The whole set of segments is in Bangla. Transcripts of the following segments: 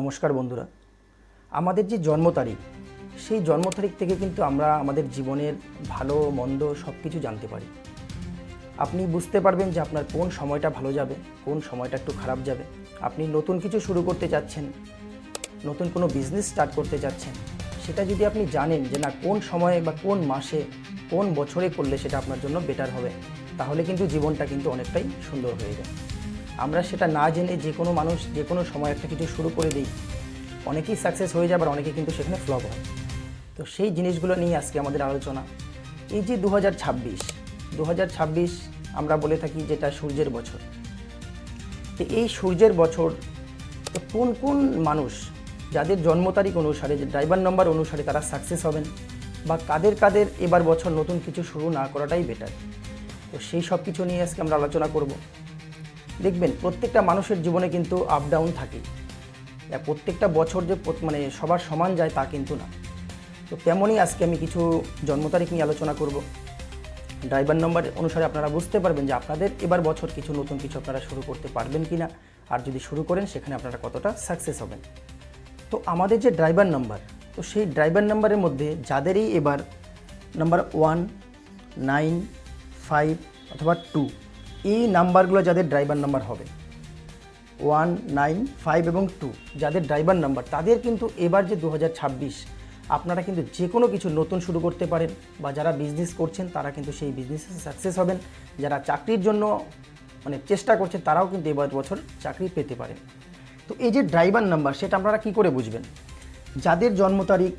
নমস্কার বন্ধুরা, আমাদের যে জন্ম তারিখ সেই জন্ম তারিখ থেকে কিন্তু আমরা আমাদের জীবনের ভালো মন্দ সব কিছু জানতে পারি। আপনি বুঝতে পারবেন যে আপনার কোন সময়টা ভালো যাবে, কোন সময়টা একটু খারাপ যাবে। আপনি নতুন কিছু শুরু করতে চাচ্ছেন, নতুন কোনো বিজনেস স্টার্ট করতে চাচ্ছেন, সেটা যদি আপনি জানেন যে না কোন সময়ে বা কোন মাসে কোন বছরে করলে সেটা আপনার জন্য বেটার হবে, তাহলে কিন্তু জীবনটা কিন্তু অনেকটাই সুন্দর হয়ে যায়। আমরা সেটা না জেনে যে কোনো মানুষ যে কোনো সময় একটা কিছু শুরু করে দিই, অনেকেই সাকসেস হয়ে যায়, আবার অনেকে কিন্তু সেখানে ফ্লপ হয়। তো সেই জিনিসগুলো নিয়ে আজকে আমাদের আলোচনা। এই যে 2026 আমরা বলে থাকি যেটা সূর্যের বছর। তো এই সূর্যের বছর কোন কোন মানুষ যাদের জন্ম তারিখ অনুসারে, যে ড্রাইভার নম্বর অনুসারে তারা সাকসেস হবেন, বা কাদের কাদের এবার বছর নতুন কিছু শুরু না করাটাই বেটার। তো সেই সব কিছু নিয়ে আজকে আমরা আলোচনা করব। দেখবেন প্রত্যেকটা মানুষের জীবনে কিন্তু আপ ডাউন থাকে, প্রত্যেকটা বছর যে সবার সমান যায় তা কিন্তু না। তো তেমনই আজকে আমি কিছু জন্ম তারিখ নিয়ে আলোচনা করব। ড্রাইভার নম্বর অনুসারে আপনারা বুঝতে পারবেন যে আপনাদের এবার বছর কিছু নতুন কিছু আপনারা শুরু করতে পারবেন কি না, আর যদি শুরু করেন সেখানে আপনারা কতটা সাকসেস হবেন। তো আমাদের যে ড্রাইভার নাম্বার, তো সেই ড্রাইভার নাম্বারের মধ্যে যাদেরই এবার নাম্বার 1, 9, 5 অথবা 2, এই নাম্বারগুলো যাদের ড্রাইভার নাম্বার হবে, 1, 9, 5 এবং 2 যাদের ড্রাইভার নাম্বার, তাদের কিন্তু এবার যে 2026 আপনারা কিন্তু যে কোনো কিছু নতুন শুরু করতে পারেন, বা যারা বিজনেস করছেন তারা কিন্তু সেই বিজনেসে সাকসেস হবেন। যারা চাকরির জন্য চেষ্টা করছেন তারাও কিন্তু এবার বছর চাকরি পেতে পারেন। তো এই যে ড্রাইভার নাম্বার, সেটা আপনারা কী করে বুঝবেন? যাদের জন্ম তারিখ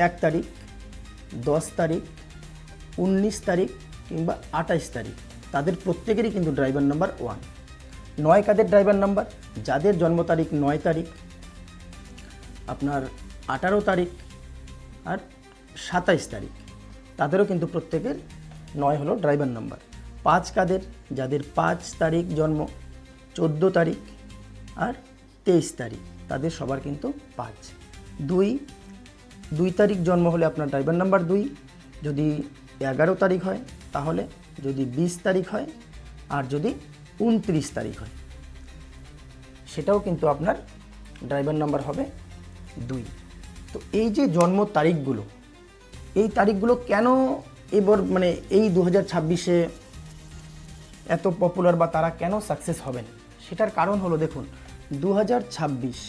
1 তারিখ, 10 তারিখ, 19 তারিখ কিংবা 28 তারিখ, তাদের প্রত্যেকেরই কিন্তু ড্রাইভার নাম্বার 1। 9 কাদের ড্রাইভার নাম্বার? যাদের জন্ম তারিখ 9 তারিখ, আপনার 18 তারিখ আর 27 তারিখ, তাদেরও কিন্তু প্রত্যেকের 9 হলো ড্রাইভার নাম্বার। 5 কাদের? যাদের 5 তারিখ জন্ম, 14 তারিখ আর 23 তারিখ, তাদের সবার কিন্তু 5। 2 তারিখ জন্ম হলে আপনার ড্রাইভার নাম্বার 2, যদি 11 তারিখ হয় তাহলে, যদি 20 তারিখ হয় আর যদি 29 তারিখ হয় সেটাও কিন্তু আপনার ড্রাইভার নাম্বার হবে 2। তো এই যে জন্ম তারিখগুলো, এই তারিখগুলো কেন এবার এই 2026-এ এত পপুলার, বা তারা কেন সাকসেস হবেন, সেটার কারণ হলো দেখুন 2026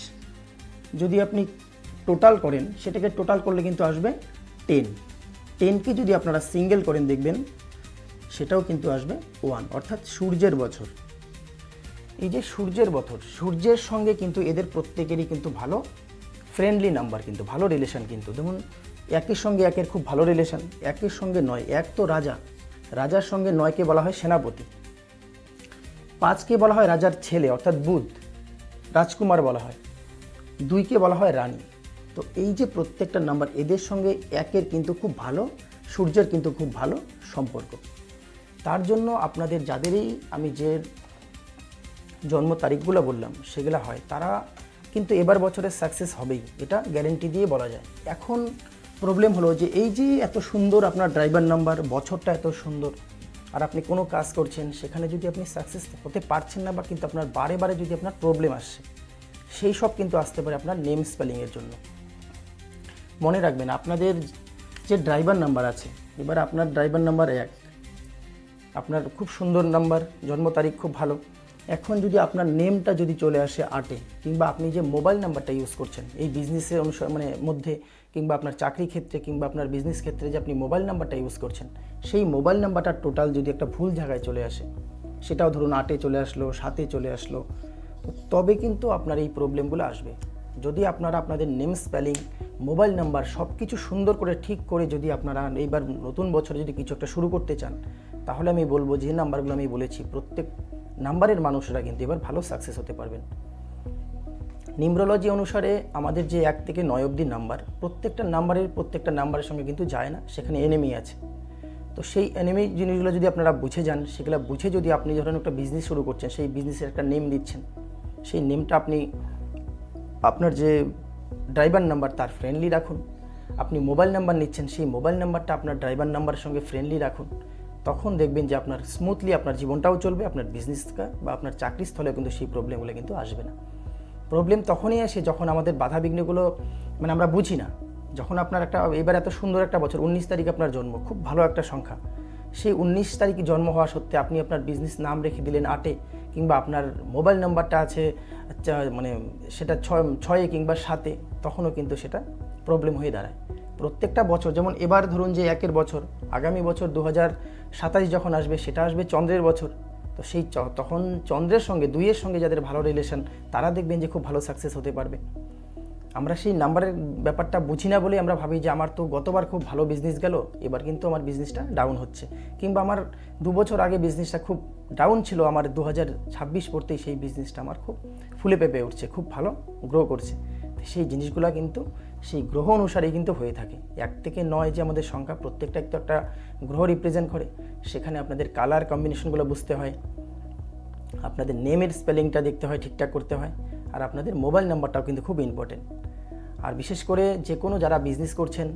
যদি আপনি টোটাল করেন, সেটাকে টোটাল করলে কিন্তু আসবে 10কে যদি আপনারা সিঙ্গেল করেন দেখবেন সেটাও কিন্তু আসবে 1, অর্থাৎ সূর্যের বছর। এই যে সূর্যের বছর, সূর্যের সঙ্গে কিন্তু এদের প্রত্যেকেরই কিন্তু ভালো ফ্রেন্ডলি নাম্বার, কিন্তু ভালো রিলেশন। কিন্তু দেখুন একের সঙ্গে একের খুব ভালো রিলেশন, একের সঙ্গে 9, 1 তো রাজা, রাজার সঙ্গে 9কে বলা হয় সেনাপতি, 5কে বলা হয় রাজার ছেলে অর্থাৎ বুধ, রাজকুমার বলা হয়, 2কে বলা হয় রানী। তো এই যে প্রত্যেকটা নাম্বার, এদের সঙ্গে একের কিন্তু খুব ভালো, সূর্যের কিন্তু খুব ভালো সম্পর্ক। তার জন্য আপনাদের যাদেরই আমি যে জন্ম তারিখগুলো বললাম সেগুলো হয়, তারা কিন্তু এবার বছরের সাকসেস হবেই, এটা গ্যারেন্টি দিয়ে বলা যায়। এখন প্রবলেম হলো যে এই যে এত সুন্দর আপনার ড্রাইভার নাম্বার, বছরটা এত সুন্দর, আর আপনি কোনো কাজ করছেন সেখানে যদি আপনি সাকসেস হতে পারছেন না, বা কিন্তু আপনার বারে বারে যদি আপনার প্রবলেম আসছে, সেই সব কিন্তু আসতে পারে আপনার নেম স্পেলিংয়ের জন্য। মনে রাখবেন আপনাদের যে ড্রাইভার নাম্বার আছে, এবার আপনার ড্রাইভার নাম্বার 1, আপনার খুব সুন্দর নাম্বার, জন্ম তারিখ খুব ভালো। এখন যদি আপনার নেমটা যদি চলে আসে 8-এ, কিংবা আপনি যে মোবাইল নাম্বারটা ইউজ করছেন এই বিজনেসের মধ্যে, কিংবা আপনার চাকরি ক্ষেত্রে, কিংবা আপনার বিজনেস ক্ষেত্রে যে আপনি মোবাইল নাম্বারটা ইউজ করছেন, সেই মোবাইল নাম্বারটা টোটাল যদি একটা ভুল জায়গায় চলে আসে, সেটাও ধরুন 8-এ চলে আসলো, 7-এ চলে আসলো, তবে কিন্তু আপনার এই প্রবলেমগুলো আসবে। যদি আপনারা আপনাদের নেম স্পেলিং, মোবাইল নাম্বার সব কিছু সুন্দর করে ঠিক করে যদি আপনারা এইবার নতুন বছরে যদি কিছু একটা শুরু করতে চান, তাহলে আমি বলবো যে নাম্বারগুলো আমি বলেছি প্রত্যেক নাম্বারের মানুষরা কিন্তু এবার ভালো সাকসেস হতে পারবেন। নিউমেরোলজি অনুসারে আমাদের যে 1 থেকে 9 অবধি নাম্বার, প্রত্যেকটা নাম্বারের সঙ্গে কিন্তু যায় না, সেখানে এনিমি আছে। তো সেই এনিমি জিনিসগুলো যদি আপনারা বুঝে যান, সেগুলো বুঝে যদি আপনি যখন একটা বিজনেস শুরু করছেন, সেই বিজনেসের একটা নেম দিচ্ছেন, সেই নেমটা আপনি আপনার যে ড্রাইভার নাম্বার তার ফ্রেন্ডলি রাখুন। আপনি মোবাইল নাম্বার নিচ্ছেন, সেই মোবাইল নাম্বারটা আপনার ড্রাইভার নাম্বারের সঙ্গে ফ্রেন্ডলি রাখুন। তখন দেখবেন যে আপনার স্মুথলি আপনার জীবনটাও চলবে, আপনার বিজনেসটা বা আপনার চাকরিস্থলেও কিন্তু সেই প্রবলেমগুলো কিন্তু আসবে না। প্রবলেম তখনই আসে যখন আমাদের বাধা বিঘ্নগুলো মানে আমরা বুঝি না। যখন আপনার একটা এবার এত সুন্দর একটা বছর 19 তারিখ আপনার জন্ম, খুব ভালো একটা সংখ্যা, সেই 19 তারিখে জন্ম হওয়া সত্ত্বে আপনি আপনার বিজনেস নাম রেখে দিলেন 8-এ, কিংবা আপনার মোবাইল নাম্বারটা আছে মানে সেটা 6-এ কিংবা 7-এ, তখনও কিন্তু সেটা প্রবলেম হয়ে দাঁড়ায়। প্রত্যেকটা বছর, যেমন এবার ধরুন যে 1-এর বছর, আগামী বছর 2027 যখন আসবে সেটা আসবে চন্দ্রের বছর। তো সেই তখন চন্দ্রের সঙ্গে 2-এর সঙ্গে যাদের ভালো রিলেশন, তারা দেখবেন যে খুব ভালো সাকসেস হতে পারবে। আমরা সেই নাম্বারের ব্যাপারটা বুঝি না বলে আমরা ভাবি যে আমার তো গতবার খুব ভালো বিজনেস গেল, এবার কিন্তু আমার বিজনেসটা ডাউন হচ্ছে, কিংবা আমার 2 বছর আগে বিজনেসটা খুব ডাউন ছিল, আমার 2026 পড়তেই সেই বিজনেসটা আমার খুব ফুলে পেঁপে উঠছে, খুব ভালো গ্রো করছে। সেই জিনিসগুলো কিন্তু সেই গ্রহ অনুসারেই কিন্তু হয়ে থাকে। 1 থেকে 9 যে আমাদের সংখ্যা, প্রত্যেকটা একটু একটা গ্রহ রিপ্রেজেন্ট করে। সেখানে আপনাদের কালার কম্বিনেশনগুলো বুঝতে হয়, আপনাদের নেমের স্পেলিংটা দেখতে হয়, ঠিকঠাক করতে হয়, আর আপনাদের মোবাইল নাম্বারটাও কিন্তু খুব ইম্পর্টেন্ট। আর বিশেষ করে যে কোনো যারা বিজনেস করছেন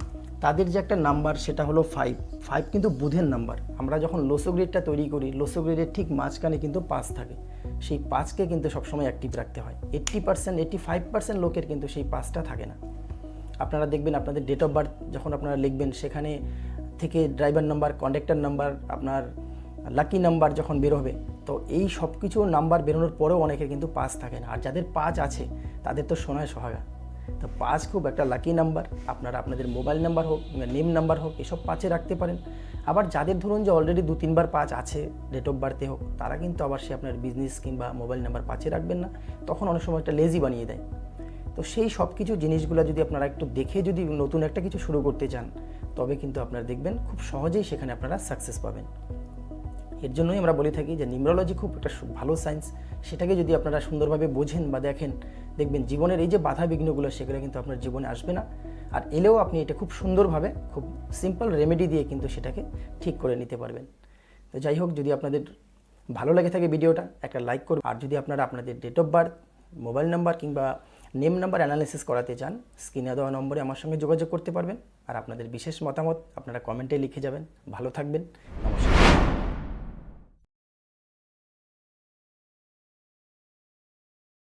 তাদের যে একটা নাম্বার, সেটা হলো 5 কিন্তু বুধের নাম্বার। আমরা যখন লোসো গ্রেডটা তৈরি করি, লোসো গ্রেডের ঠিক মাঝখানে কিন্তু 5 থাকে। সেই 5কে কিন্তু সবসময় অ্যাক্টিভ রাখতে হয়। 80%, 85% লোকের কিন্তু সেই 5টা থাকে না। আপনারা দেখবেন আপনাদের ডেট অফ বার্থ যখন আপনারা লিখবেন, সেখানে থেকে ড্রাইভার নাম্বার, কন্ডাক্টর নাম্বার, আপনার লাকি নাম্বার যখন বেরোবে, তো এই সব কিছু নাম্বার বেরোনোর পরেও অনেকের কিন্তু 5 থাকে না। আর যাদের 5 আছে তাদের তো সোনায় সোহাগা। তো 5 খুব একটা লাকি নাম্বার। আপনারা আপনাদের মোবাইল নাম্বার হোক, নেম নাম্বার হোক, এসব 5-এ রাখতে পারেন। আবার যাদের ধরুন যে অলরেডি 2-3 বার 5 আছে ডেট অফ বার্থে হোক, তারা কিন্তু আবার সে আপনার বিজনেস কিংবা মোবাইল নাম্বার 5-এ রাখবেন না, তখন অনেক সময় একটা লেজি বানিয়ে দেয়। তো সেই সব কিছু জিনিসগুলো যদি আপনারা একটু দেখে যদি নতুন একটা কিছু শুরু করতে চান, তবে কিন্তু আপনারা দেখবেন খুব সহজেই সেখানে আপনারা সাকসেস পাবেন। এর জন্যই আমরা বলে থাকি যে নিউমেরোলজি খুব একটা ভালো সায়েন্স। সেটাকে যদি আপনারা সুন্দরভাবে বোঝেন বা দেখেন, দেখবেন জীবনের এই যে বাধা বিঘ্নগুলো, সেগুলো কিন্তু আপনার জীবনে আসবে না। আর এলেও আপনি এটা খুব সুন্দরভাবে, খুব সিম্পল রেমেডি দিয়ে কিন্তু সেটাকে ঠিক করে নিতে পারবেন। তো যাই হোক, যদি আপনাদের ভালো লেগে থাকে ভিডিওটা, একটা লাইক করুন। আর যদি আপনারা আপনাদের date of birth, mobile number কিংবা নেম নাম্বার অ্যানালাইসিস করাতে চান, স্ক্রিনে দেওয়া নম্বরে আমার সঙ্গে যোগাযোগ করতে পারবেন। আর আপনাদের বিশেষ মতামত আপনারা কমেন্টে লিখে যাবেন। ভালো থাকবেন।